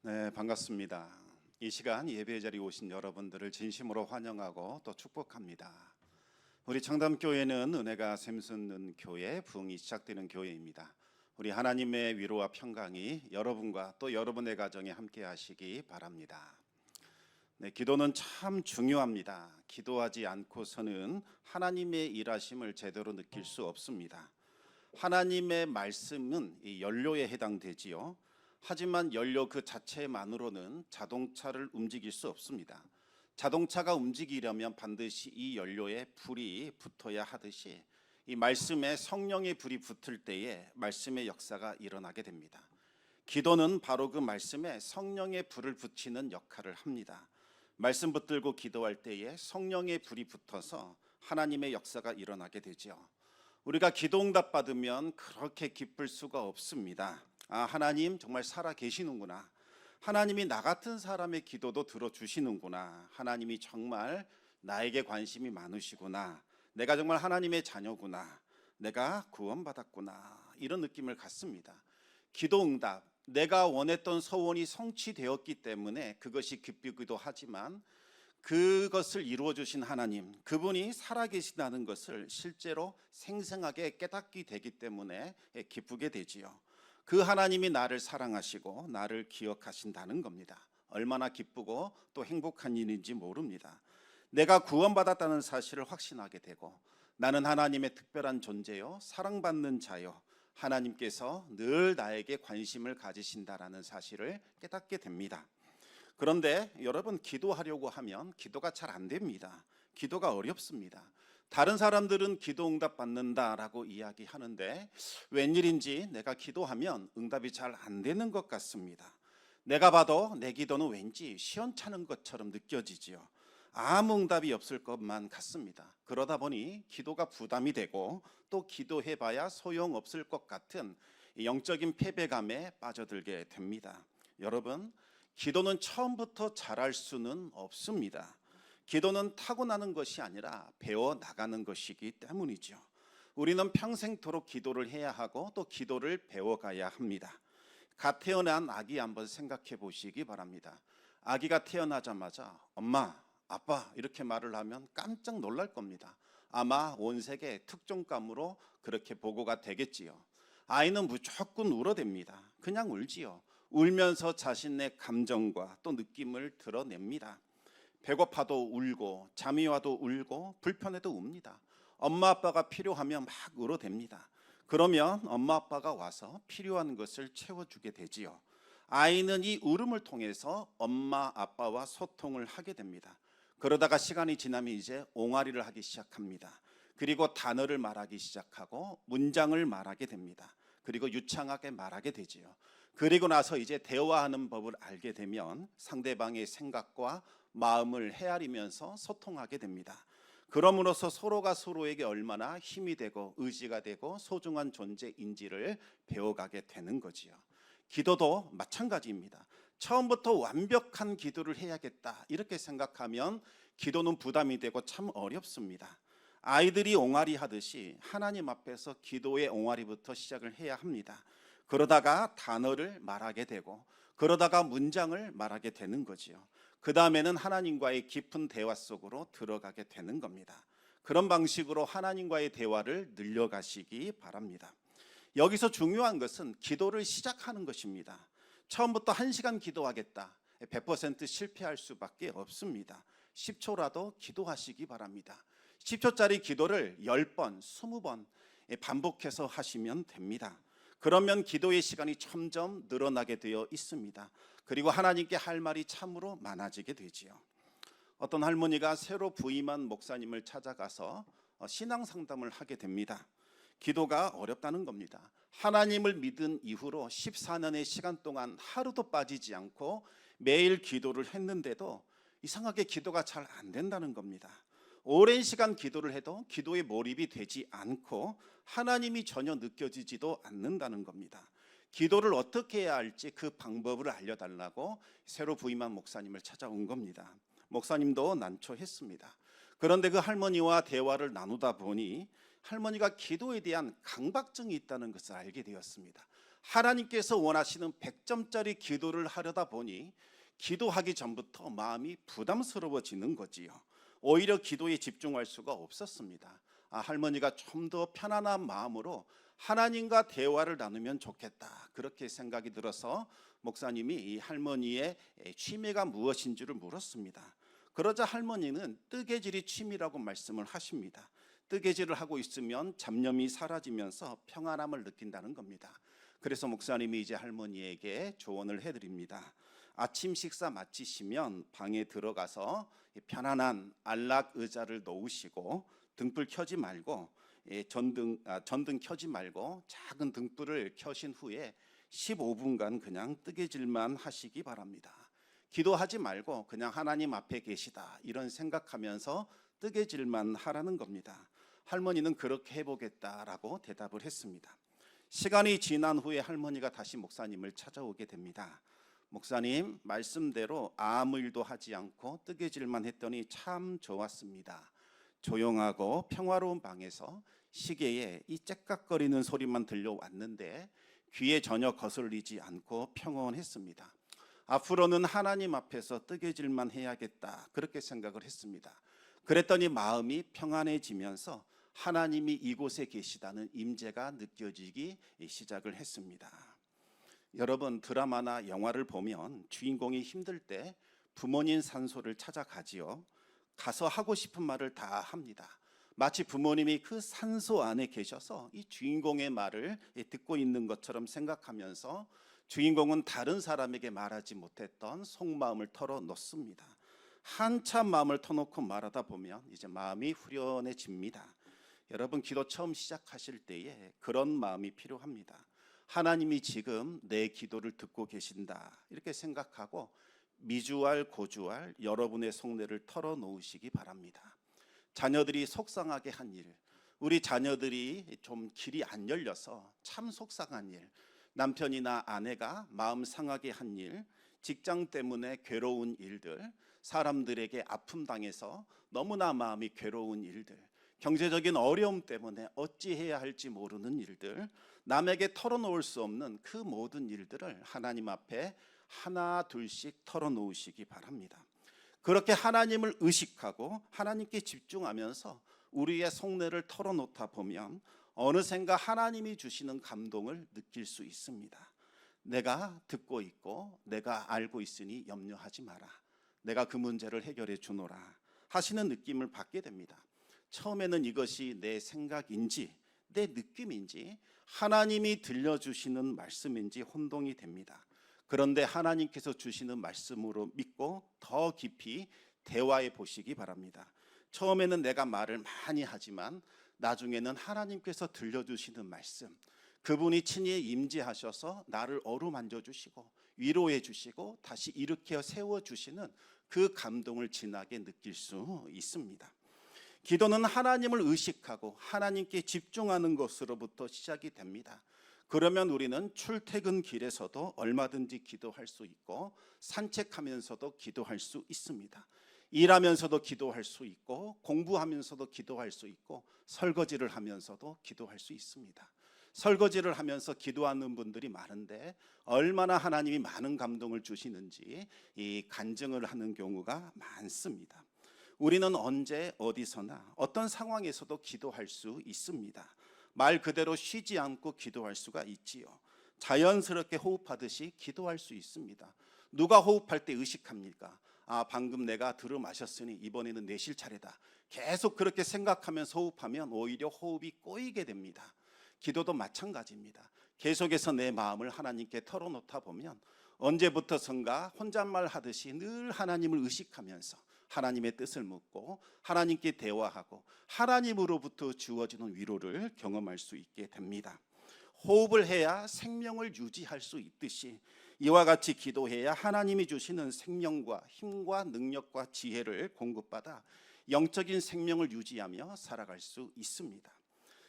네, 반갑습니다. 이 시간 예배 자리에 오신 여러분들을 진심으로 환영하고 또 축복합니다. 우리 청담교회는 은혜가 샘솟는 교회, 부흥이 시작되는 교회입니다. 우리 하나님의 위로와 평강이 여러분과 또 여러분의 가정에 함께 하시기 바랍니다. 네, 기도는 참 중요합니다. 기도하지 않고서는 하나님의 일하심을 제대로 느낄 수 없습니다. 하나님의 말씀은 이 연료에 해당되지요. 하지만 연료 그 자체만으로는 자동차를 움직일 수 없습니다. 자동차가 움직이려면 반드시 이 연료에 불이 붙어야 하듯이 이 말씀에 성령의 불이 붙을 때에 말씀의 역사가 일어나게 됩니다. 기도는 바로 그 말씀에 성령의 불을 붙이는 역할을 합니다. 말씀 붙들고 기도할 때에 성령의 불이 붙어서 하나님의 역사가 일어나게 되죠. 우리가 기도 응답 받으면 그렇게 기쁠 수가 없습니다. 하나님 정말 살아 계시는구나. 하나님이 나 같은 사람의 기도도 들어주시는구나. 하나님이 정말 나에게 관심이 많으시구나. 내가 정말 하나님의 자녀구나. 내가 구원받았구나. 이런 느낌을 갖습니다. 기도 응답, 내가 원했던 소원이 성취되었기 때문에 그것이 기쁘기도 하지만 그것을 이루어 주신 하나님, 그분이 살아계시다는 것을 실제로 생생하게 깨닫게 되기 때문에 기쁘게 되지요. 그 하나님이 나를 사랑하시고 나를 기억하신다는 겁니다. 얼마나 기쁘고 또 행복한 일인지 모릅니다. 내가 구원받았다는 사실을 확신하게 되고 나는 하나님의 특별한 존재요, 사랑받는 자요, 하나님께서 늘 나에게 관심을 가지신다라는 사실을 깨닫게 됩니다. 그런데 여러분, 기도하려고 하면 기도가 잘 안 됩니다. 기도가 어렵습니다. 다른 사람들은 기도 응답 받는다라고 이야기하는데 웬일인지 내가 기도하면 응답이 잘 안 되는 것 같습니다. 내가 봐도 내 기도는 왠지 시원찮은 것처럼 느껴지지요. 아무 응답이 없을 것만 같습니다. 그러다 보니 기도가 부담이 되고 또 기도해봐야 소용없을 것 같은 영적인 패배감에 빠져들게 됩니다. 여러분, 기도는 처음부터 잘할 수는 없습니다. 기도는 타고나는 것이 아니라 배워나가는 것이기 때문이죠. 우리는 평생토록 기도를 해야 하고 또 기도를 배워가야 합니다. 갓 태어난 아기 한번 생각해 보시기 바랍니다. 아기가 태어나자마자 엄마, 아빠 이렇게 말을 하면 깜짝 놀랄 겁니다. 아마 온 세계 특종감으로 그렇게 보고가 되겠지요. 아이는 무조건 울어댑니다. 그냥 울지요. 울면서 자신의 감정과 또 느낌을 드러냅니다. 배고파도 울고 잠이 와도 울고 불편해도 웁니다. 엄마 아빠가 필요하면 막 울어댑니다. 그러면 엄마 아빠가 와서 필요한 것을 채워주게 되지요. 아이는 이 울음을 통해서 엄마 아빠와 소통을 하게 됩니다. 그러다가 시간이 지나면 이제 옹알이를 하기 시작합니다. 그리고 단어를 말하기 시작하고 문장을 말하게 됩니다. 그리고 유창하게 말하게 되지요. 그리고 나서 이제 대화하는 법을 알게 되면 상대방의 생각과 마음을 헤아리면서 소통하게 됩니다. 그럼으로써 서로가 서로에게 얼마나 힘이 되고 의지가 되고 소중한 존재인지를 배워가게 되는 거지요. 기도도 마찬가지입니다. 처음부터 완벽한 기도를 해야겠다 이렇게 생각하면 기도는 부담이 되고 참 어렵습니다. 아이들이 옹알이 하듯이 하나님 앞에서 기도의 옹알이부터 시작을 해야 합니다. 그러다가 단어를 말하게 되고 그러다가 문장을 말하게 되는 거지요. 그 다음에는 하나님과의 깊은 대화 속으로 들어가게 되는 겁니다. 그런 방식으로 하나님과의 대화를 늘려가시기 바랍니다. 여기서 중요한 것은 기도를 시작하는 것입니다. 처음부터 1시간 기도하겠다 100% 실패할 수밖에 없습니다. 10초라도 기도하시기 바랍니다. 10초짜리 기도를 10번, 20번 반복해서 하시면 됩니다. 그러면 기도의 시간이 점점 늘어나게 되어 있습니다. 그리고 하나님께 할 말이 참으로 많아지게 되지요. 어떤 할머니가 새로 부임한 목사님을 찾아가서 신앙 상담을 하게 됩니다. 기도가 어렵다는 겁니다. 하나님을 믿은 이후로 14년의 시간 동안 하루도 빠지지 않고 매일 기도를 했는데도 이상하게 기도가 잘 안 된다는 겁니다. 오랜 시간 기도를 해도 기도에 몰입이 되지 않고 하나님이 전혀 느껴지지도 않는다는 겁니다. 기도를 어떻게 해야 할지 그 방법을 알려달라고 새로 부임한 목사님을 찾아온 겁니다. 목사님도 난처했습니다. 그런데 그 할머니와 대화를 나누다 보니 할머니가 기도에 대한 강박증이 있다는 것을 알게 되었습니다. 하나님께서 원하시는 100점짜리 기도를 하려다 보니 기도하기 전부터 마음이 부담스러워지는 거지요. 오히려 기도에 집중할 수가 없었습니다. 할머니가 좀 더 편안한 마음으로 하나님과 대화를 나누면 좋겠다, 그렇게 생각이 들어서 목사님이 이 할머니의 취미가 무엇인지를 물었습니다. 그러자 할머니는 뜨개질이 취미라고 말씀을 하십니다. 뜨개질을 하고 있으면 잡념이 사라지면서 평안함을 느낀다는 겁니다. 그래서 목사님이 이제 할머니에게 조언을 해드립니다. 아침 식사 마치시면 방에 들어가서 편안한 안락 의자를 놓으시고 등불 켜지 말고 전등 켜지 말고 작은 등불을 켜신 후에 15분간 그냥 뜨개질만 하시기 바랍니다. 기도하지 말고 그냥 하나님 앞에 계시다, 이런 생각하면서 뜨개질만 하라는 겁니다. 할머니는 그렇게 해보겠다라고 대답을 했습니다. 시간이 지난 후에 할머니가 다시 목사님을 찾아오게 됩니다. 목사님, 말씀대로 아무 일도 하지 않고 뜨개질만 했더니 참 좋았습니다. 조용하고 평화로운 방에서 시계에 이 째깍거리는 소리만 들려왔는데 귀에 전혀 거슬리지 않고 평온했습니다. 앞으로는 하나님 앞에서 뜨개질만 해야겠다, 그렇게 생각을 했습니다. 그랬더니 마음이 평안해지면서 하나님이 이곳에 계시다는 임재가 느껴지기 시작을 했습니다. 여러분, 드라마나 영화를 보면 주인공이 힘들 때 부모님 산소를 찾아가지요. 가서 하고 싶은 말을 다 합니다. 마치 부모님이 그 산소 안에 계셔서 이 주인공의 말을 듣고 있는 것처럼 생각하면서 주인공은 다른 사람에게 말하지 못했던 속마음을 털어놓습니다. 한참 마음을 터놓고 말하다 보면 이제 마음이 후련해집니다. 여러분, 기도 처음 시작하실 때에 그런 마음이 필요합니다. 하나님이 지금 내 기도를 듣고 계신다, 이렇게 생각하고 미주알 고주알 여러분의 속내를 털어놓으시기 바랍니다. 자녀들이 속상하게 한 일, 우리 자녀들이 좀 길이 안 열려서 참 속상한 일, 남편이나 아내가 마음 상하게 한 일, 직장 때문에 괴로운 일들, 사람들에게 아픔 당해서 너무나 마음이 괴로운 일들, 경제적인 어려움 때문에 어찌해야 할지 모르는 일들, 남에게 털어놓을 수 없는 그 모든 일들을 하나님 앞에 하나 둘씩 털어놓으시기 바랍니다. 그렇게 하나님을 의식하고 하나님께 집중하면서 우리의 속내를 털어놓다 보면 어느샌가 하나님이 주시는 감동을 느낄 수 있습니다. 내가 듣고 있고 내가 알고 있으니 염려하지 마라, 내가 그 문제를 해결해 주노라 하시는 느낌을 받게 됩니다. 처음에는 이것이 내 생각인지 내 느낌인지 하나님이 들려주시는 말씀인지 혼동이 됩니다. 그런데 하나님께서 주시는 말씀으로 믿고 더 깊이 대화해 보시기 바랍니다. 처음에는 내가 말을 많이 하지만 나중에는 하나님께서 들려주시는 말씀, 그분이 친히 임재하셔서 나를 어루만져 주시고 위로해 주시고 다시 일으켜 세워 주시는 그 감동을 진하게 느낄 수 있습니다. 기도는 하나님을 의식하고 하나님께 집중하는 것으로부터 시작이 됩니다. 그러면 우리는 출퇴근 길에서도 얼마든지 기도할 수 있고 산책하면서도 기도할 수 있습니다. 일하면서도 기도할 수 있고 공부하면서도 기도할 수 있고 설거지를 하면서도 기도할 수 있습니다. 설거지를 하면서 기도하는 분들이 많은데 얼마나 하나님이 많은 감동을 주시는지 이 간증을 하는 경우가 많습니다. 우리는 언제 어디서나 어떤 상황에서도 기도할 수 있습니다. 말 그대로 쉬지 않고 기도할 수가 있지요. 자연스럽게 호흡하듯이 기도할 수 있습니다. 누가 호흡할 때 의식합니까? 방금 내가 들어 마셨으니 이번에는 내쉴 차례다. 계속 그렇게 생각하면서 호흡하면 오히려 호흡이 꼬이게 됩니다. 기도도 마찬가지입니다. 계속해서 내 마음을 하나님께 털어놓다 보면 언제부터선가 혼잣말 하듯이 늘 하나님을 의식하면서 하나님의 뜻을 묻고 하나님께 대화하고 하나님으로부터 주어지는 위로를 경험할 수 있게 됩니다. 호흡을 해야 생명을 유지할 수 있듯이 이와 같이 기도해야 하나님이 주시는 생명과 힘과 능력과 지혜를 공급받아 영적인 생명을 유지하며 살아갈 수 있습니다.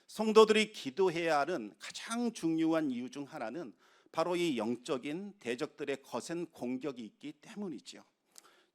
성도들이 기도해야 하는 가장 중요한 이유 중 하나는 바로 이 영적인 대적들의 거센 공격이 있기 때문이죠.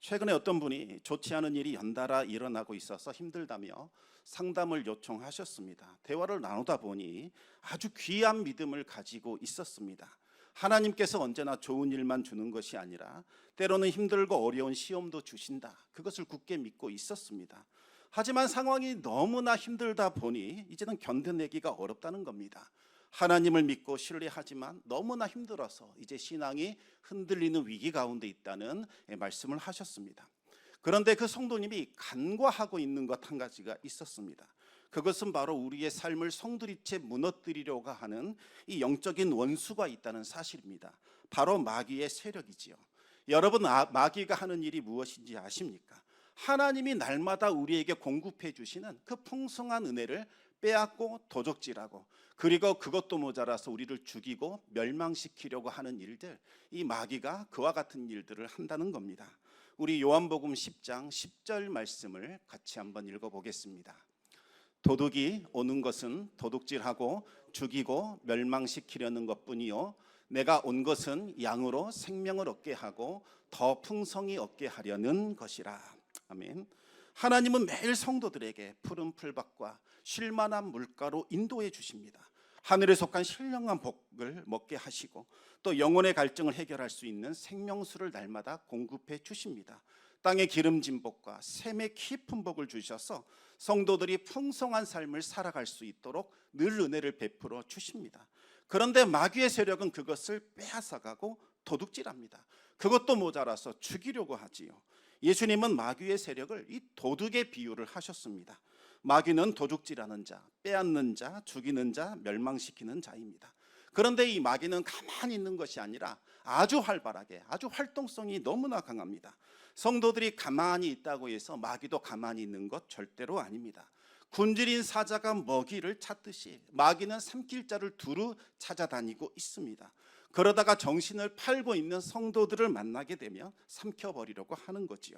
최근에 어떤 분이 좋지 않은 일이 연달아 일어나고 있어서 힘들다며 상담을 요청하셨습니다. 대화를 나누다 보니 아주 귀한 믿음을 가지고 있었습니다. 하나님께서 언제나 좋은 일만 주는 것이 아니라 때로는 힘들고 어려운 시험도 주신다. 그것을 굳게 믿고 있었습니다. 하지만 상황이 너무나 힘들다 보니 이제는 견뎌내기가 어렵다는 겁니다. 하나님을 믿고 신뢰하지만 너무나 힘들어서 이제 신앙이 흔들리는 위기 가운데 있다는 말씀을 하셨습니다. 그런데 그 성도님이 간과하고 있는 것 한 가지가 있었습니다. 그것은 바로 우리의 삶을 송두리째 무너뜨리려고 하는 이 영적인 원수가 있다는 사실입니다. 바로 마귀의 세력이지요. 여러분, 마귀가 하는 일이 무엇인지 아십니까? 하나님이 날마다 우리에게 공급해 주시는 그 풍성한 은혜를 빼앗고 도적질하고, 그리고 그것도 모자라서 우리를 죽이고 멸망시키려고 하는 일들, 이 마귀가 그와 같은 일들을 한다는 겁니다. 우리 요한복음 10장 10절 말씀을 같이 한번 읽어보겠습니다. 도둑이 오는 것은 도둑질하고 죽이고 멸망시키려는 것뿐이요 내가 온 것은 양으로 생명을 얻게 하고 더 풍성히 얻게 하려는 것이라. 아멘. 하나님은 매일 성도들에게 푸른 풀밭과 쉴만한 물가로 인도해 주십니다. 하늘에 속한 신령한 복을 먹게 하시고 또 영혼의 갈증을 해결할 수 있는 생명수를 날마다 공급해 주십니다. 땅의 기름진 복과 샘의 깊은 복을 주셔서 성도들이 풍성한 삶을 살아갈 수 있도록 늘 은혜를 베풀어 주십니다. 그런데 마귀의 세력은 그것을 빼앗아가고 도둑질합니다. 그것도 모자라서 죽이려고 하지요. 예수님은 마귀의 세력을 이 도둑의 비유를 하셨습니다. 마귀는 도둑질하는 자, 빼앗는 자, 죽이는 자, 멸망시키는 자입니다. 그런데 이 마귀는 가만히 있는 것이 아니라 아주 활발하게, 아주 활동성이 너무나 강합니다. 성도들이 가만히 있다고 해서 마귀도 가만히 있는 것 절대로 아닙니다. 굶주린 사자가 먹이를 찾듯이 마귀는 삼킬 자를 두루 찾아다니고 있습니다. 그러다가 정신을 팔고 있는 성도들을 만나게 되면 삼켜버리려고 하는 거지요.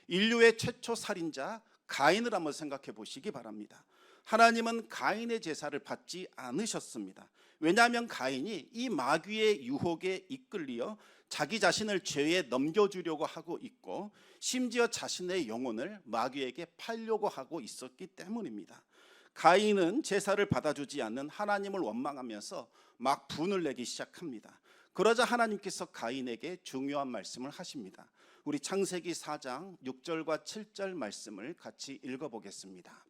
인류의 최초 살인자 가인을 한번 생각해 보시기 바랍니다. 하나님은 가인의 제사를 받지 않으셨습니다. 왜냐하면 가인이 이 마귀의 유혹에 이끌려 자기 자신을 죄에 넘겨주려고 하고 있고 심지어 자신의 영혼을 마귀에게 팔려고 하고 있었기 때문입니다. 가인은 제사를 받아주지 않는 하나님을 원망하면서 막 분을 내기 시작합니다. 그러자 하나님께서 가인에게 중요한 말씀을 하십니다. 우리 창세기 4장 6절과 7절 말씀을 같이 읽어보겠습니다.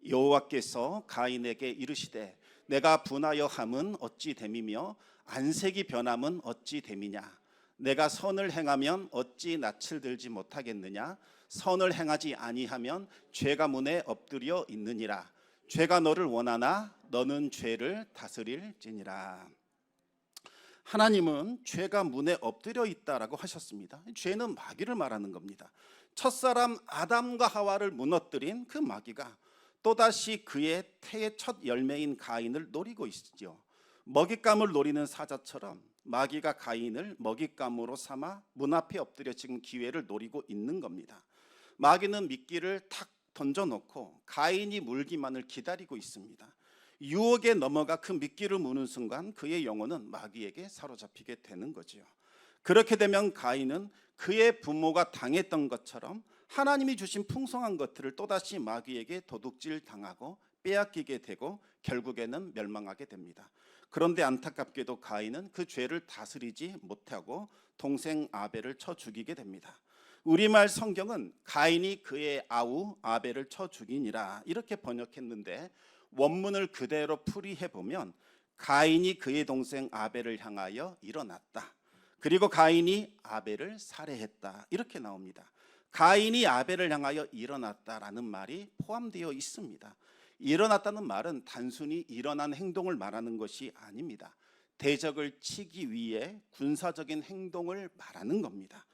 여호와께서 가인에게 이르시되 내가 분하여 함은 어찌 됨이며 안색이 변함은 어찌 됨이냐. 내가 선을 행하면 어찌 낯을 들지 못하겠느냐. 선을 행하지 아니하면 죄가 문에 엎드려 있느니라. 죄가 너를 원하나 너는 죄를 다스릴지니라. 하나님은 죄가 문에 엎드려 있다라고 하셨습니다. 죄는 마귀를 말하는 겁니다. 첫사람 아담과 하와를 무너뜨린 그 마귀가 또다시 그의 태의 첫 열매인 가인을 노리고 있죠. 먹잇감을 노리는 사자처럼 마귀가 가인을 먹잇감으로 삼아 문 앞에 엎드려 지금 기회를 노리고 있는 겁니다. 마귀는 미끼를 탁 던져놓고 가인이 물기만을 기다리고 있습니다. 유혹에 넘어가 그 미끼를 무는 순간 그의 영혼은 마귀에게 사로잡히게 되는 거지요. 그렇게 되면 가인은 그의 부모가 당했던 것처럼 하나님이 주신 풍성한 것들을 또다시 마귀에게 도둑질 당하고 빼앗기게 되고 결국에는 멸망하게 됩니다. 그런데 안타깝게도 가인은 그 죄를 다스리지 못하고 동생 아벨을 쳐 죽이게 됩니다. 우리말 성경은 가인이 그의 아우 아벨을 쳐 죽이니라 이렇게 번역했는데 원문을 그대로 풀이해 보면 가인이 그의 동생 아벨을 향하여 일어났다. 그리고 가인이 아벨을 살해했다. 이렇게 나옵니다. 가인이 아벨을 향하여 일어났다라는 말이 포함되어 있습니다. 일어났다는 말은 단순히 일어난 행동을 말하는 것이 아닙니다. 대적을 치기 위해 군사적인 행동을 말하는 겁니다.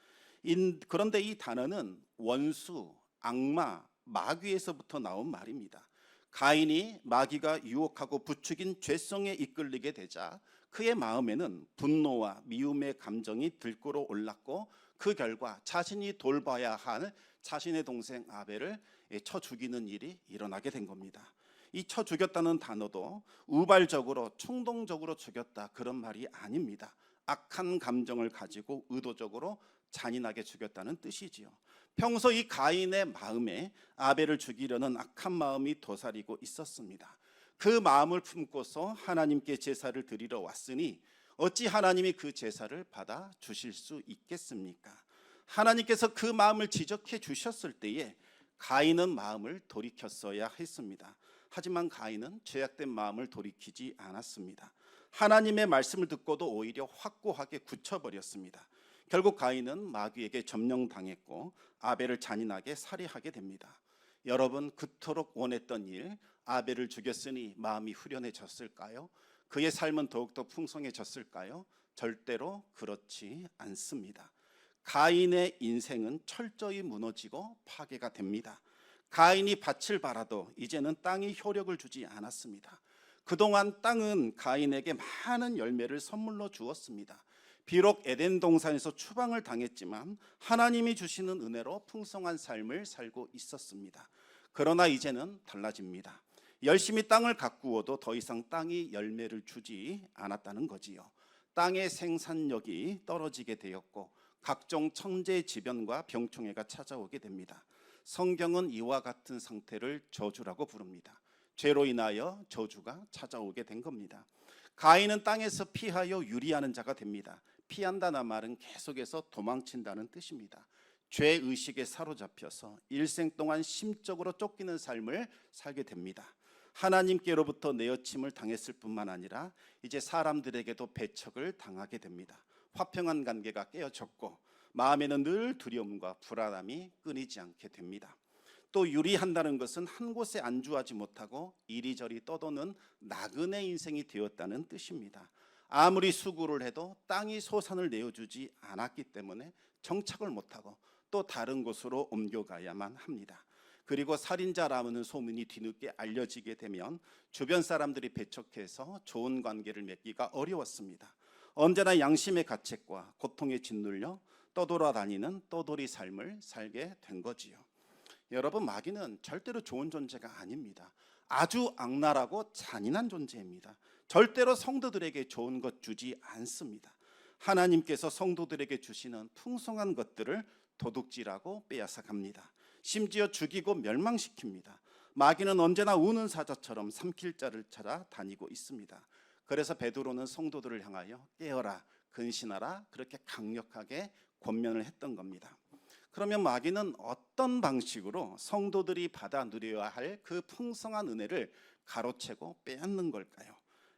그런데 이 단어는 원수, 악마, 마귀에서부터 나온 말입니다. 가인이 마귀가 유혹하고 부추긴 죄성에 이끌리게 되자 그의 마음에는 분노와 미움의 감정이 들끓어 올랐고 그 결과 자신이 돌봐야 할 자신의 동생 아벨을 쳐 죽이는 일이 일어나게 된 겁니다. 이 쳐 죽였다는 단어도 우발적으로衝動적으로 죽였다 그런 말이 아닙니다. 악한 감정을 가지고 의도적으로 잔인하게 죽였다는 뜻이지요. 평소 이 가인의 마음에 아벨을 죽이려는 악한 마음이 도사리고 있었습니다. 그 마음을 품고서 하나님께 제사를 드리러 왔으니 어찌 하나님이 그 제사를 받아 주실 수 있겠습니까? 하나님께서 그 마음을 지적해 주셨을 때에 가인은 마음을 돌이켰어야 했습니다. 하지만 가인은 죄악된 마음을 돌이키지 않았습니다. 하나님의 말씀을 듣고도 오히려 확고하게 굳혀버렸습니다. 결국 가인은 마귀에게 점령당했고 아벨을 잔인하게 살해하게 됩니다. 여러분, 그토록 원했던 일, 아벨을 죽였으니 마음이 후련해졌을까요? 그의 삶은 더욱더 풍성해졌을까요? 절대로 그렇지 않습니다. 가인의 인생은 철저히 무너지고 파괴가 됩니다. 가인이 밭을 바라도 이제는 땅이 효력을 주지 않았습니다. 그동안 땅은 가인에게 많은 열매를 선물로 주었습니다. 비록 에덴 동산에서 추방을 당했지만 하나님이 주시는 은혜로 풍성한 삶을 살고 있었습니다. 그러나 이제는 달라집니다. 열심히 땅을 가꾸어도 더 이상 땅이 열매를 주지 않았다는 거지요. 땅의 생산력이 떨어지게 되었고 각종 천재지변과 병충해가 찾아오게 됩니다. 성경은 이와 같은 상태를 저주라고 부릅니다. 죄로 인하여 저주가 찾아오게 된 겁니다. 가인은 땅에서 피하여 유리하는 자가 됩니다. 피한다는 말은 계속해서 도망친다는 뜻입니다. 죄의식에 사로잡혀서 일생 동안 심적으로 쫓기는 삶을 살게 됩니다. 하나님께로부터 내어침을 당했을 뿐만 아니라 이제 사람들에게도 배척을 당하게 됩니다. 화평한 관계가 깨어졌고 마음에는 늘 두려움과 불안함이 끊이지 않게 됩니다. 또 유리한다는 것은 한 곳에 안주하지 못하고 이리저리 떠도는 나그네 인생이 되었다는 뜻입니다. 아무리 수고를 해도 땅이 소산을 내어주지 않았기 때문에 정착을 못하고 또 다른 곳으로 옮겨가야만 합니다. 그리고 살인자라는 소문이 뒤늦게 알려지게 되면 주변 사람들이 배척해서 좋은 관계를 맺기가 어려웠습니다. 언제나 양심의 가책과 고통에 짓눌려 떠돌아다니는 떠돌이 삶을 살게 된 거지요. 여러분, 마귀는 절대로 좋은 존재가 아닙니다. 아주 악랄하고 잔인한 존재입니다. 절대로 성도들에게 좋은 것 주지 않습니다. 하나님께서 성도들에게 주시는 풍성한 것들을 도둑질하고 빼앗아갑니다. 심지어 죽이고 멸망시킵니다. 마귀는 언제나 우는 사자처럼 삼킬 자를 찾아 다니고 있습니다. 그래서 베드로는 성도들을 향하여 깨어라, 근신하라, 그렇게 강력하게 권면을 했던 겁니다. 그러면 마귀는 어떤 방식으로 성도들이 받아 누려야 할 그 풍성한 은혜를 가로채고 빼앗는 걸까요?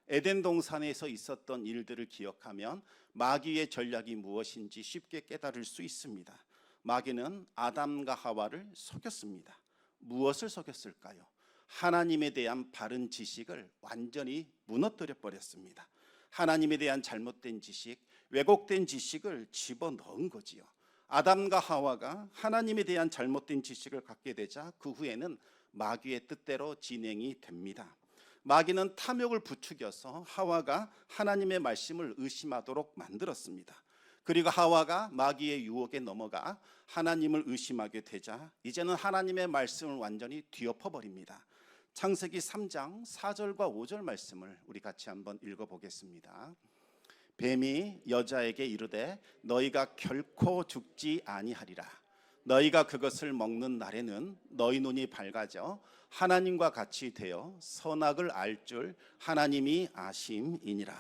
에덴 동산에서 있었던 일들을 기억하면 마귀의 전략이 무엇인지 쉽게 깨달을 수 있습니다. 마귀는 아담과 하와를 속였습니다. 무엇을 속였을까요? 하나님에 대한 바른 지식을 완전히 무너뜨려 버렸습니다. 하나님에 대한 잘못된 지식, 왜곡된 지식을 집어넣은 거지요. 아담과 하와가 하나님에 대한 잘못된 지식을 갖게 되자 그 후에는 마귀의 뜻대로 진행이 됩니다. 마귀는 탐욕을 부추겨서 하와가 하나님의 말씀을 의심하도록 만들었습니다. 그리고 하와가 마귀의 유혹에 넘어가 하나님을 의심하게 되자 이제는 하나님의 말씀을 완전히 뒤엎어버립니다. 창세기 3장 4절과 5절 말씀을 우리 같이 한번 읽어보겠습니다. 뱀이 여자에게 이르되 너희가 결코 죽지 아니하리라. 너희가 그것을 먹는 날에는 너희 눈이 밝아져 하나님과 같이 되어 선악을 알 줄 하나님이 아심이니라.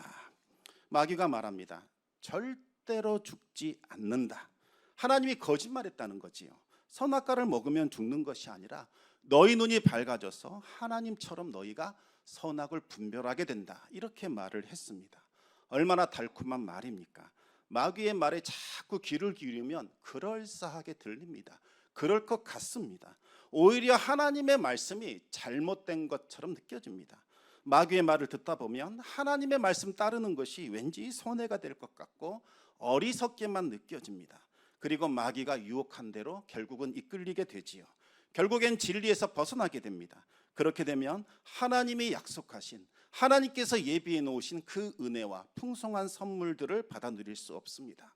마귀가 말합니다. 절대로 죽지 않는다. 하나님이 거짓말했다는 거지요. 선악과를 먹으면 죽는 것이 아니라 너희 눈이 밝아져서 하나님처럼 너희가 선악을 분별하게 된다. 이렇게 말을 했습니다. 얼마나 달콤한 말입니까? 마귀의 말에 자꾸 귀를 기울이면 그럴싸하게 들립니다. 그럴 것 같습니다. 오히려 하나님의 말씀이 잘못된 것처럼 느껴집니다. 마귀의 말을 듣다 보면 하나님의 말씀 따르는 것이 왠지 손해가 될 것 같고 어리석게만 느껴집니다. 그리고 마귀가 유혹한 대로 결국은 이끌리게 되지요. 결국엔 진리에서 벗어나게 됩니다. 그렇게 되면 하나님이 약속하신, 하나님께서 예비해 놓으신 그 은혜와 풍성한 선물들을 받아 누릴 수 없습니다.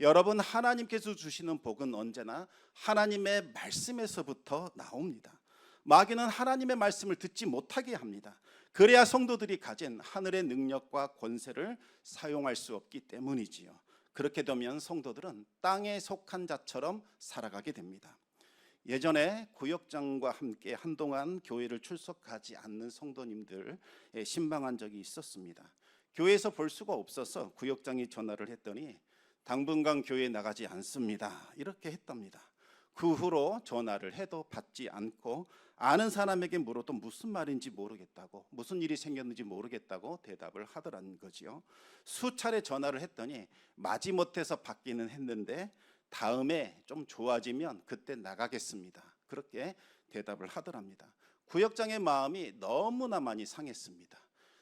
여러분, 하나님께서 주시는 복은 언제나 하나님의 말씀에서부터 나옵니다. 마귀는 하나님의 말씀을 듣지 못하게 합니다. 그래야 성도들이 가진 하늘의 능력과 권세를 사용할 수 없기 때문이지요. 그렇게 되면 성도들은 땅에 속한 자처럼 살아가게 됩니다. 예전에 구역장과 함께 한동안 교회를 출석하지 않는 성도님들 신방한 적이 있었습니다. 교회에서 볼 수가 없어서 구역장이 전화를 했더니 당분간 교회에 나가지 않습니다, 이렇게 했답니다. 그 후로 전화를 해도 받지 않고 아는 사람에게 물어도 무슨 말인지 모르겠다고, 무슨 일이 생겼는지 모르겠다고 대답을 하더라는 거지요. 수차례 전화를 했더니 마지못해서 받기는 했는데 다음에 좀 좋아지면 그때 나가겠습니다, 그렇게 대답을 하더랍니다. 구역장의 마음이 너무나 많이 상했습니다.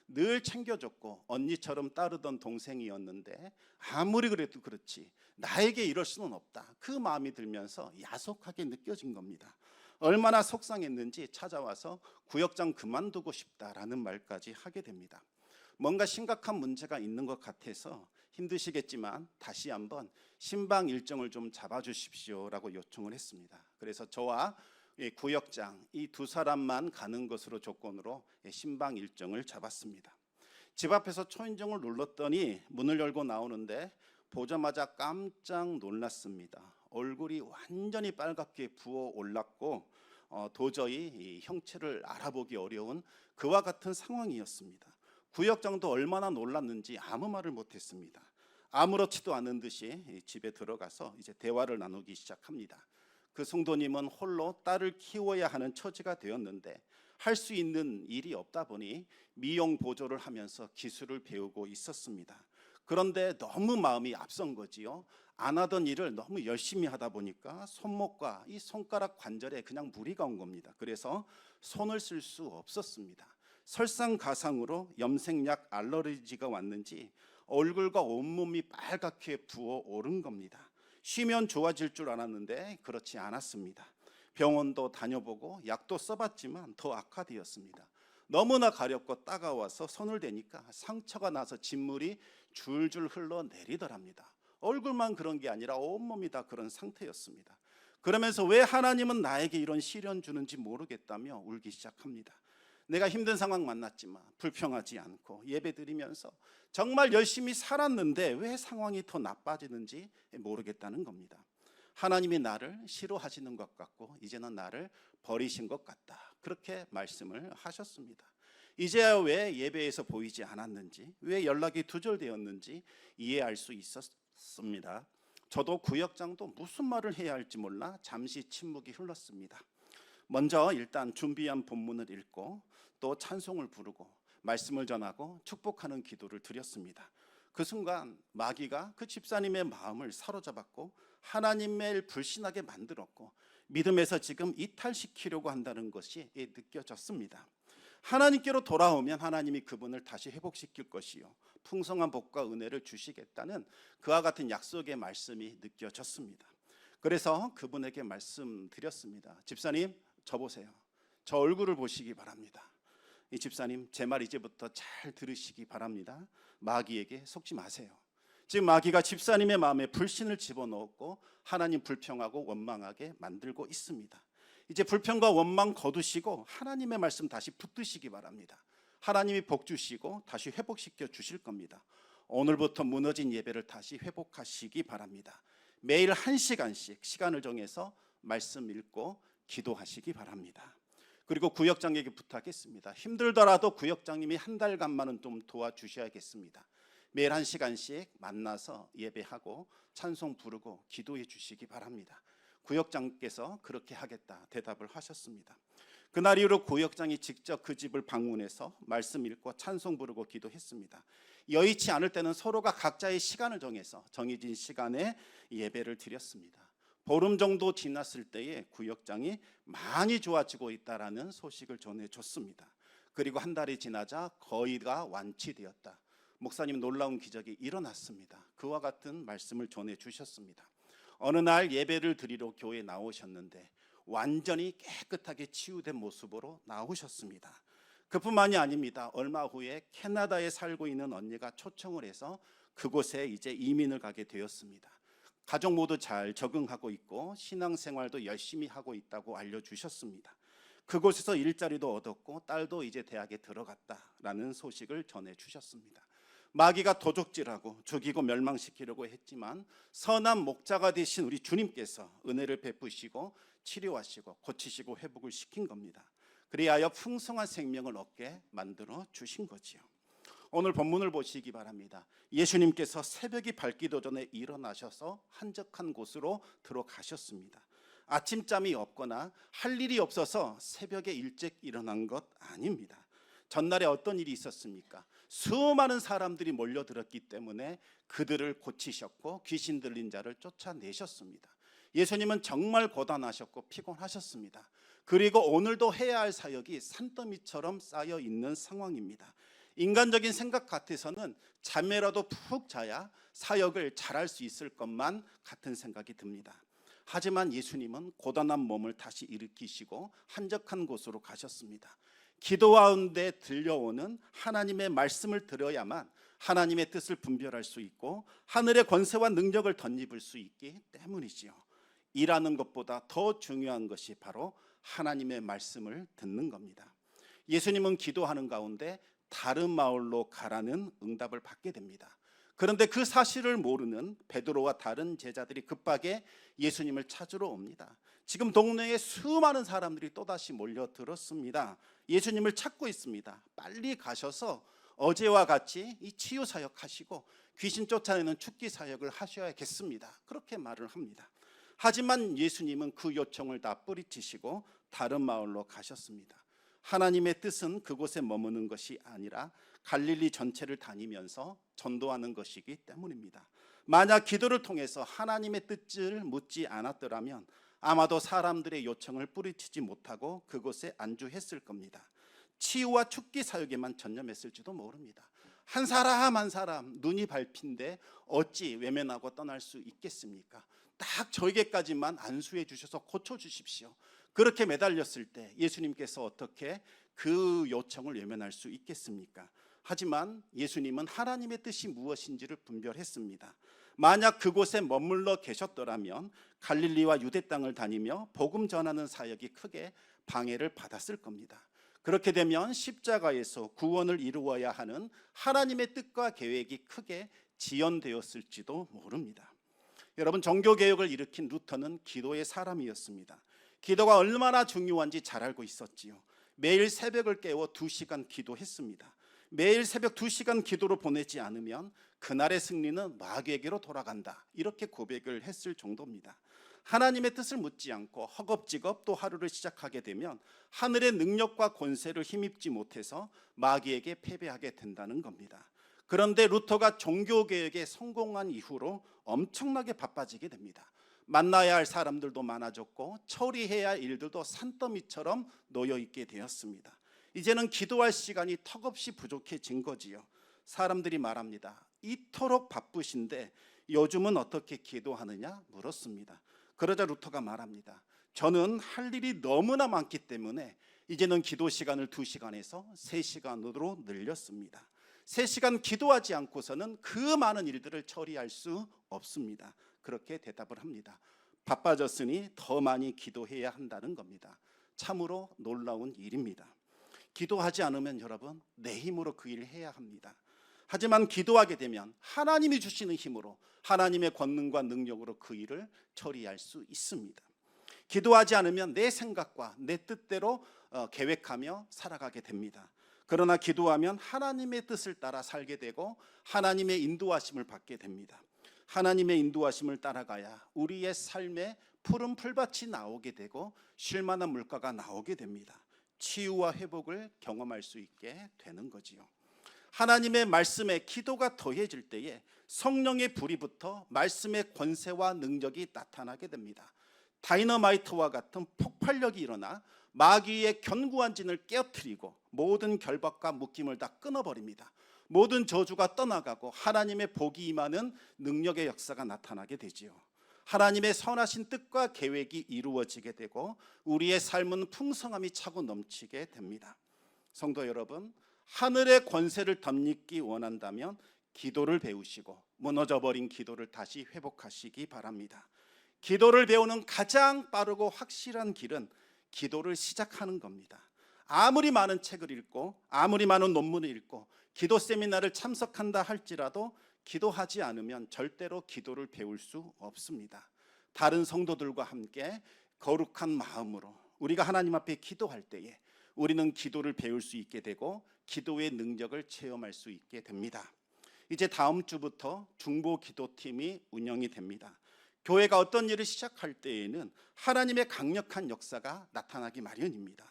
늘 챙겨줬고 언니처럼 따르던 동생이었는데 아무리 그래도 그렇지 나에게 이럴 수는 없다, 그 마음이 들면서 야속하게 느껴진 겁니다. 얼마나 속상했는지 찾아와서 구역장 그만두고 싶다라는 말까지 하게 됩니다. 뭔가 심각한 문제가 있는 것 같아서 힘드시겠지만 다시 한번 신방 일정을 좀 잡아주십시오라고 요청을 했습니다. 그래서 저와 구역장 이 두 사람만 가는 것으로 조건으로 신방 일정을 잡았습니다. 집 앞에서 초인종을 눌렀더니 문을 열고 나오는데 보자마자 깜짝 놀랐습니다. 얼굴이 완전히 빨갛게 부어올랐고 도저히 이 형체를 알아보기 어려운 그와 같은 상황이었습니다. 구역장도 얼마나 놀랐는지 아무 말을 못했습니다. 아무렇지도 않은 듯이 집에 들어가서 이제 대화를 나누기 시작합니다. 그 성도님은 홀로 딸을 키워야 하는 처지가 되었는데 할 수 있는 일이 없다 보니 미용 보조를 하면서 기술을 배우고 있었습니다. 그런데 너무 마음이 앞선 거지요. 안 하던 일을 너무 열심히 하다 보니까 손목과 이 손가락 관절에 그냥 무리가 온 겁니다. 그래서 손을 쓸 수 없었습니다. 설상가상으로 염색약 알러지가 왔는지 얼굴과 온몸이 빨갛게 부어오른 겁니다. 쉬면 좋아질 줄 알았는데 그렇지 않았습니다. 병원도 다녀보고 약도 써봤지만 더 악화되었습니다. 너무나 가렵고 따가워서 손을 대니까 상처가 나서 진물이 줄줄 흘러내리더랍니다. 얼굴만 그런 게 아니라 온몸이 다 그런 상태였습니다. 그러면서 왜 하나님은 나에게 이런 시련 주는지 모르겠다며 울기 시작합니다. 내가 힘든 상황 만났지만 불평하지 않고 예배드리면서 정말 열심히 살았는데 왜 상황이 더 나빠지는지 모르겠다는 겁니다. 하나님이 나를 싫어하시는 것 같고 이제는 나를 버리신 것 같다, 그렇게 말씀을 하셨습니다. 이제야 왜 예배에서 보이지 않았는지, 왜 연락이 두절되었는지 이해할 수 있었습니다. 저도 구역장도 무슨 말을 해야 할지 몰라 잠시 침묵이 흘렀습니다. 먼저 일단 준비한 본문을 읽고 또 찬송을 부르고 말씀을 전하고 축복하는 기도를 드렸습니다. 그 순간 마귀가 그 집사님의 마음을 사로잡았고 하나님을 불신하게 만들었고 믿음에서 지금 이탈시키려고 한다는 것이 느껴졌습니다. 하나님께로 돌아오면 하나님이 그분을 다시 회복시킬 것이요 풍성한 복과 은혜를 주시겠다는 그와 같은 약속의 말씀이 느껴졌습니다. 그래서 그분에게 말씀드렸습니다. 집사님, 저 보세요. 저 얼굴을 보시기 바랍니다. 이 집사님, 제 말 이제부터 잘 들으시기 바랍니다. 마귀에게 속지 마세요. 지금 마귀가 집사님의 마음에 불신을 집어넣었고 하나님 불평하고 원망하게 만들고 있습니다. 이제 불평과 원망 거두시고 하나님의 말씀 다시 붙드시기 바랍니다. 하나님이 복 주시고 다시 회복시켜 주실 겁니다. 오늘부터 무너진 예배를 다시 회복하시기 바랍니다. 매일 1시간씩 시간을 정해서 말씀 읽고 기도하시기 바랍니다. 그리고 구역장에게 부탁했습니다. 힘들더라도 구역장님이 한 달간만은 좀 도와주셔야겠습니다. 매일 1시간씩 만나서 예배하고 찬송 부르고 기도해 주시기 바랍니다. 구역장께서 그렇게 하겠다 대답을 하셨습니다. 그날 이후로 구역장이 직접 그 집을 방문해서 말씀 읽고 찬송 부르고 기도했습니다. 여의치 않을 때는 서로가 각자의 시간을 정해서 정해진 시간에 예배를 드렸습니다. 보름 정도 지났을 때에 구역장이 많이 좋아지고 있다라는 소식을 전해줬습니다. 그리고 한 달이 지나자 거의 다 완치되었다. 목사님, 놀라운 기적이 일어났습니다. 그와 같은 말씀을 전해주셨습니다. 어느 날 예배를 드리러 교회에 나오셨는데 완전히 깨끗하게 치유된 모습으로 나오셨습니다. 그뿐만이 아닙니다. 얼마 후에 캐나다에 살고 있는 언니가 초청을 해서 그곳에 이제 이민을 가게 되었습니다. 가족 모두 잘 적응하고 있고 신앙생활도 열심히 하고 있다고 알려주셨습니다. 그곳에서 일자리도 얻었고 딸도 이제 대학에 들어갔다라는 소식을 전해주셨습니다. 마귀가 도적질하고 죽이고 멸망시키려고 했지만 선한 목자가 되신 우리 주님께서 은혜를 베푸시고 치료하시고 고치시고 회복을 시킨 겁니다. 그리하여 풍성한 생명을 얻게 만들어 주신 거지요. 오늘 본문을 보시기 바랍니다. 예수님께서 새벽이 밝기도 전에 일어나셔서 한적한 곳으로 들어가셨습니다. 아침잠이 없거나 할 일이 없어서 새벽에 일찍 일어난 것 아닙니다. 전날에 어떤 일이 있었습니까? 수많은 사람들이 몰려들었기 때문에 그들을 고치셨고 귀신 들린 자를 쫓아내셨습니다. 예수님은 정말 고단하셨고 피곤하셨습니다. 그리고 오늘도 해야 할 사역이 산더미처럼 쌓여 있는 상황입니다. 인간적인 생각 같아서는 잠이라도 푹 자야 사역을 잘할 수 있을 것만 같은 생각이 듭니다. 하지만 예수님은 고단한 몸을 다시 일으키시고 한적한 곳으로 가셨습니다. 기도하는데 들려오는 하나님의 말씀을 들어야만 하나님의 뜻을 분별할 수 있고 하늘의 권세와 능력을 덧입을 수 있기 때문이지요. 일하는 것보다 더 중요한 것이 바로 하나님의 말씀을 듣는 겁니다. 예수님은 기도하는 가운데 다른 마을로 가라는 응답을 받게 됩니다. 그런데 그 사실을 모르는 베드로와 다른 제자들이 급하게 예수님을 찾으러 옵니다. 지금 동네에 수많은 사람들이 또다시 몰려들었습니다. 예수님을 찾고 있습니다. 빨리 가셔서 어제와 같이 이 치유 사역 하시고 귀신 쫓아내는 축기 사역을 하셔야겠습니다. 그렇게 말을 합니다. 하지만 예수님은 그 요청을 다 뿌리치시고 다른 마을로 가셨습니다. 하나님의 뜻은 그곳에 머무는 것이 아니라 갈릴리 전체를 다니면서 전도하는 것이기 때문입니다. 만약 기도를 통해서 하나님의 뜻을 묻지 않았더라면 아마도 사람들의 요청을 뿌리치지 못하고 그곳에 안주했을 겁니다. 치유와 축기 사역에만 전념했을지도 모릅니다. 한 사람 한 사람 눈이 밟힌데 어찌 외면하고 떠날 수 있겠습니까? 딱 저에게까지만 안수해 주셔서 고쳐주십시오. 그렇게 매달렸을 때 예수님께서 어떻게 그 요청을 외면할 수 있겠습니까? 하지만 예수님은 하나님의 뜻이 무엇인지를 분별했습니다. 만약 그곳에 머물러 계셨더라면 갈릴리와 유대 땅을 다니며 복음 전하는 사역이 크게 방해를 받았을 겁니다. 그렇게 되면 십자가에서 구원을 이루어야 하는 하나님의 뜻과 계획이 크게 지연되었을지도 모릅니다. 여러분, 종교개혁을 일으킨 루터는 기도의 사람이었습니다. 기도가 얼마나 중요한지 잘 알고 있었지요. 매일 새벽을 깨워 2시간 기도했습니다. 매일 새벽 2시간 기도로 보내지 않으면 그날의 승리는 마귀에게로 돌아간다, 이렇게 고백을 했을 정도입니다. 하나님의 뜻을 묻지 않고 허겁지겁 또 하루를 시작하게 되면 하늘의 능력과 권세를 힘입지 못해서 마귀에게 패배하게 된다는 겁니다. 그런데 루터가 종교개혁에 성공한 이후로 엄청나게 바빠지게 됩니다. 만나야 할 사람들도 많아졌고 처리해야 할 일들도 산더미처럼 놓여있게 되었습니다. 이제는 기도할 시간이 턱없이 부족해진 거지요. 사람들이 말합니다. 이토록 바쁘신데 요즘은 어떻게 기도하느냐 물었습니다. 그러자 루터가 말합니다. 저는 할 일이 너무나 많기 때문에 이제는 기도 시간을 2시간에서 3시간으로 늘렸습니다. 3시간 기도하지 않고서는 그 많은 일들을 처리할 수 없습니다. 그렇게 대답을 합니다. 바빠졌으니 더 많이 기도해야 한다는 겁니다. 참으로 놀라운 일입니다. 기도하지 않으면 여러분 내 힘으로 그 일을 해야 합니다. 하지만 기도하게 되면 하나님이 주시는 힘으로 하나님의 권능과 능력으로 그 일을 처리할 수 있습니다. 기도하지 않으면 내 생각과 내 뜻대로 계획하며 살아가게 됩니다. 그러나 기도하면 하나님의 뜻을 따라 살게 되고 하나님의 인도하심을 받게 됩니다. 하나님의 인도하심을 따라가야 우리의 삶에 푸른 풀밭이 나오게 되고 쉴만한 물가가 나오게 됩니다. 치유와 회복을 경험할 수 있게 되는 거지요. 하나님의 말씀에 기도가 더해질 때에 성령의 불이 붙어 말씀의 권세와 능력이 나타나게 됩니다. 다이너마이트와 같은 폭발력이 일어나 마귀의 견고한 진을 깨어뜨리고 모든 결박과 묶임을 다 끊어버립니다. 모든 저주가 떠나가고 하나님의 복이 임하는 능력의 역사가 나타나게 되지요. 하나님의 선하신 뜻과 계획이 이루어지게 되고 우리의 삶은 풍성함이 차고 넘치게 됩니다. 성도 여러분, 하늘의 권세를 덧입기 원한다면 기도를 배우시고 무너져버린 기도를 다시 회복하시기 바랍니다. 기도를 배우는 가장 빠르고 확실한 길은 기도를 시작하는 겁니다. 아무리 많은 책을 읽고 아무리 많은 논문을 읽고 기도 세미나를 참석한다 할지라도 기도하지 않으면 절대로 기도를 배울 수 없습니다. 다른 성도들과 함께 거룩한 마음으로 우리가 하나님 앞에 기도할 때에 우리는 기도를 배울 수 있게 되고 기도의 능력을 체험할 수 있게 됩니다. 이제 다음 주부터 중보 기도팀이 운영이 됩니다. 교회가 어떤 일을 시작할 때에는 하나님의 강력한 역사가 나타나기 마련입니다.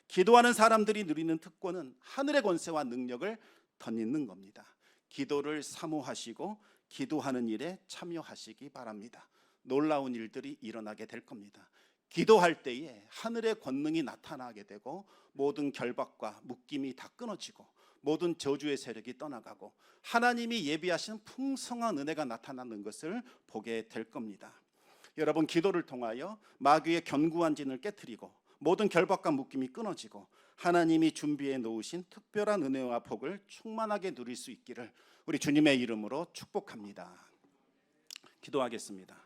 기도하는 사람들이 누리는 특권은 하늘의 권세와 능력을 덧입는 겁니다. 기도를 사모하시고 기도하는 일에 참여하시기 바랍니다. 놀라운 일들이 일어나게 될 겁니다. 기도할 때에 하늘의 권능이 나타나게 되고 모든 결박과 묶임이 다 끊어지고 모든 저주의 세력이 떠나가고 하나님이 예비하신 풍성한 은혜가 나타나는 것을 보게 될 겁니다. 여러분, 기도를 통하여 마귀의 견고한 진을 깨트리고 모든 결박과 묶임이 끊어지고 하나님이 준비해 놓으신 특별한 은혜와 복을 충만하게 누릴 수 있기를 우리 주님의 이름으로 축복합니다. 기도하겠습니다.